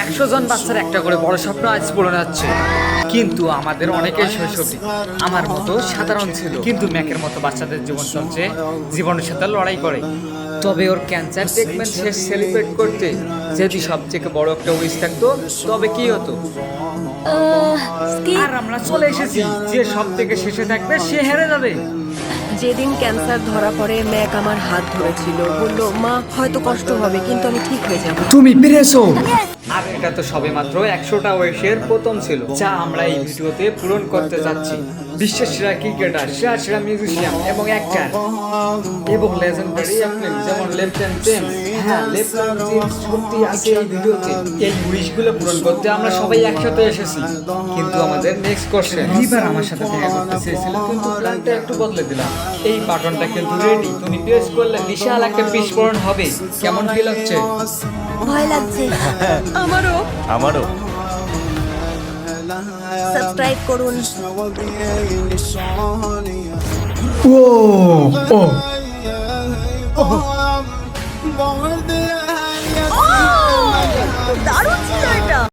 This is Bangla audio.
100 জন বাচ্চার একটা করে বড় স্বপ্ন আজ পূরণ হচ্ছে। কিন্তু আমাদের অনেকের শৈশবটি আমার মতো সাধারণ ছিল, কিন্তু ম্যাকের মতো বাচ্চাদের জীবন চলছে জীবনের সাথে লড়াই করে। তবে ওর ক্যান্সার ট্রিটমেন্ট শেষ সেলিব্রেট করতে যদি সবথেকে বড় একটা উইশ থাকতো তবে কি হতো? আর আমরা চলে এসেছি, যে সব থেকে শেষে থাকবে সে হেরে যাবে। যেদিন ক্যান্সার ধরা পড়ে ম্যাক আমার হাত ধরেছিল, বলল মা হয়তো কষ্ট হবে কিন্তু আমি ঠিক হয়ে যাব। তুমি পেরেছো। আর এটা তো সবে মাত্র 100টা উইশের প্রথম ছিল, যা আমরা এই ভিডিওতে পূরণ করতে যাচ্ছি। বিশ্বের সেরা ক্রিকেটার, সেরা মিউজিশিয়ান এবং অ্যাক্টর এবং লেজেন্ডারি অ্যাথলিট যেমন লেফটেন্যান্ট জেমস। হ্যাঁ, লেফটেন্যান্ট জেমস সত্যি আছে এই ভিডিওতে। এই উইশগুলো পূরণ করতে আমরা সবাই একসাথে এসেছি। কিন্তু আমাদের নেক্সট কোশ্চেন, রিভার আমার সাথে দেখা করতে চেয়েছিল, কিন্তু প্ল্যানটা একটু বদলে দিলাম। এই বাটনটা কিন্তু রেডি, তুমি প্রেস করলে বিশাল একটা বিস্ফোরণ হবে। কেমন ফিল হচ্ছে? ভয় লাগছে। আমারও। সাবস্ক্রাইব করুন। ও ও